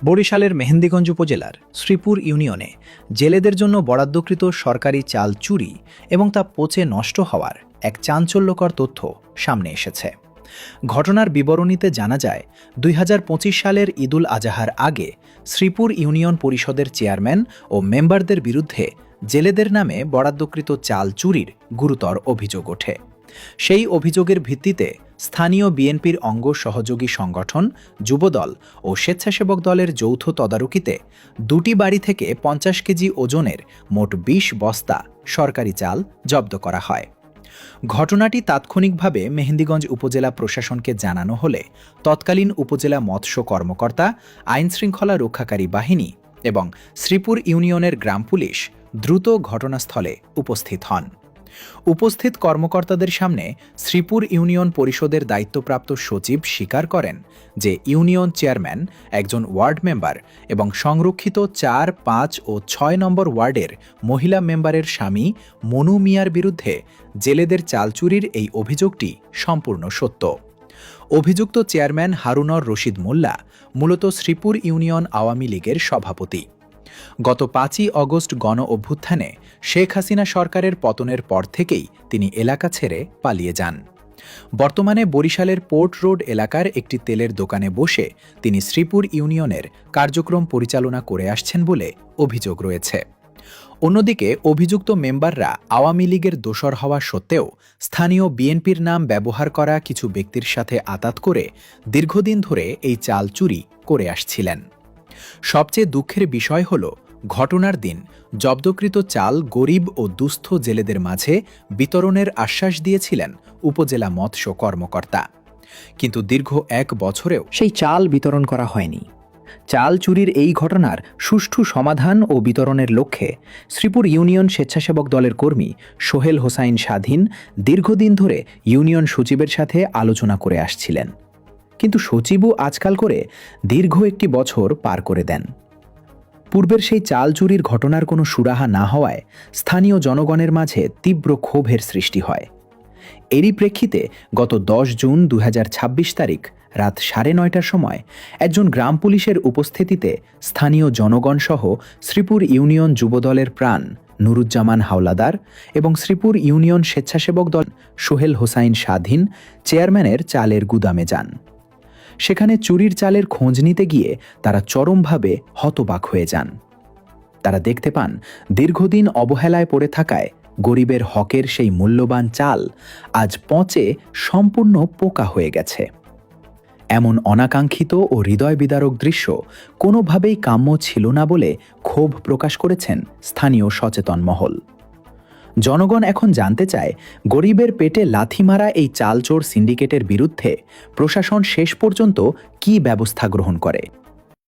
বরিশালের মেহেন্দিগঞ্জ উপজেলার শ্রীপুর ইউনিয়নে জেলেদের জন্য বরাদ্দকৃত সরকারি চাল চুরি এবং তা পচে নষ্ট হওয়ার এক চাঞ্চল্যকর তথ্য সামনে এসেছে। ঘটনার বিবরণীতে জানা যায় ২০২৫ সালের ঈদুল আজহার আগে শ্রীপুর ইউনিয়ন পরিষদের চেয়ারম্যান ও মেম্বারদের বিরুদ্ধে জেলেদের নামে বরাদ্দকৃত চাল চুরির গুরুতর অভিযোগ ওঠে। সেই অভিযোগের ভিত্তিতে স্থানীয় বিএনপির অঙ্গ সহযোগী সংগঠন, যুবদল ও স্বেচ্ছাসেবক দলের যৌথ তদারকিতে দুটি বাড়ি থেকে ৫০ কেজি ওজনের মোট ২০ বস্তা সরকারি চাল জব্দ করা হয়। ঘটনাটি তাৎক্ষণিকভাবে মেহেন্দিগঞ্জ উপজেলা প্রশাসনকে জানানো হলে তৎকালীন উপজেলা মৎস্য কর্মকর্তা, আইনশৃঙ্খলা রক্ষাকারী বাহিনী এবং শ্রীপুর ইউনিয়নের গ্রাম পুলিশ দ্রুত ঘটনাস্থলে উপস্থিত হন। উপস্থিত কর্মকর্তাদের সামনে শ্রীপুর ইউনিয়ন পরিষদের দায়িত্বপ্রাপ্ত সচিব স্বীকার করেন যে ইউনিয়ন চেয়ারম্যান, একজন ওয়ার্ড মেম্বার এবং সংরক্ষিত ৪, ৫ ও ৬ নম্বর ওয়ার্ডের মহিলা মেম্বারের স্বামী মনু মিয়ার বিরুদ্ধে জেলেদের চাল চুরির এই অভিযোগটি সম্পূর্ণ সত্য। অভিযুক্ত চেয়ারম্যান হারুনর রশিদ মোল্লা মূলত শ্রীপুর ইউনিয়ন আওয়ামী লীগের সভাপতি। গত ৫ই অগস্ট গণ অভ্যুত্থানে শেখ হাসিনা সরকারের পতনের পর থেকেই তিনি এলাকা ছেড়ে পালিয়ে যান। বর্তমানে বরিশালের পোর্ট রোড এলাকার একটি তেলের দোকানে বসে তিনি শ্রীপুর ইউনিয়নের কার্যক্রম পরিচালনা করে আসছেন বলে অভিযোগ রয়েছে। অন্যদিকে অভিযুক্ত মেম্বাররা আওয়ামী লীগের দোসর হওয়া সত্ত্বেও স্থানীয় বিএনপির নাম ব্যবহার করা কিছু ব্যক্তির সাথে আঁতাত করে দীর্ঘদিন ধরে এই চাল চুরি করে আসছিলেন। সবচেয়ে দুঃখের বিষয় হল, ঘটনার দিন জব্দকৃত চাল গরিব ও দুস্থ জেলেদের মাঝে বিতরণের আশ্বাস দিয়েছিলেন উপজেলা মৎস্য কর্মকর্তা, কিন্তু দীর্ঘ ১ বছরেও সেই চাল বিতরণ করা হয়নি। চাল চুরির এই ঘটনার সুষ্ঠু সমাধান ও বিতরণের লক্ষ্যে শ্রীপুর ইউনিয়ন স্বেচ্ছাসেবক দলের কর্মী সোহেল হোসাইন স্বাধীন দীর্ঘদিন ধরে ইউনিয়ন সচিবের সাথে আলোচনা করে আসছিলেন, কিন্তু সচিবও আজকাল করে দীর্ঘ একটি বছর পার করে দেন। পূর্বের সেই চাল চুরির ঘটনার কোনো সুরাহা না হওয়ায় স্থানীয় জনগণের মাঝে তীব্র ক্ষোভের সৃষ্টি হয়। এরই প্রেক্ষিতে গত ১০ জুন ২০২৬ তারিখ রাত ৯:৩০টার সময় একজন গ্রাম পুলিশের উপস্থিতিতে স্থানীয় জনগণ সহ শ্রীপুর ইউনিয়ন যুবদলের প্রাণ নুরুজ্জামান হাওলাদার এবং শ্রীপুর ইউনিয়ন স্বেচ্ছাসেবক দল সোহেল হোসাইন স্বাধীন চেয়ারম্যানের চালের গুদামে যান। সেখানে চুরির চালের খোঁজ নিতে গিয়ে তারা চরমভাবে হতবাক হয়ে যান। তারা দেখতে পান দীর্ঘদিন অবহেলায় পড়ে থাকায় গরিবের হকের সেই মূল্যবান চাল আজ পচে সম্পূর্ণ পোকা হয়ে গেছে। এমন অনাকাঙ্ক্ষিত ও হৃদয় বিদারক দৃশ্য কোনোভাবেই কাম্য ছিল না বলে ক্ষোভ প্রকাশ করেছেন স্থানীয় সচেতন মহল। জনগণ এখন জানতে চায়, গরিবের পেটে লাথি মারা এই চাল চোর সিন্ডিকেটের বিরুদ্ধে প্রশাসন শেষ পর্যন্ত কী ব্যবস্থা গ্রহণ করে।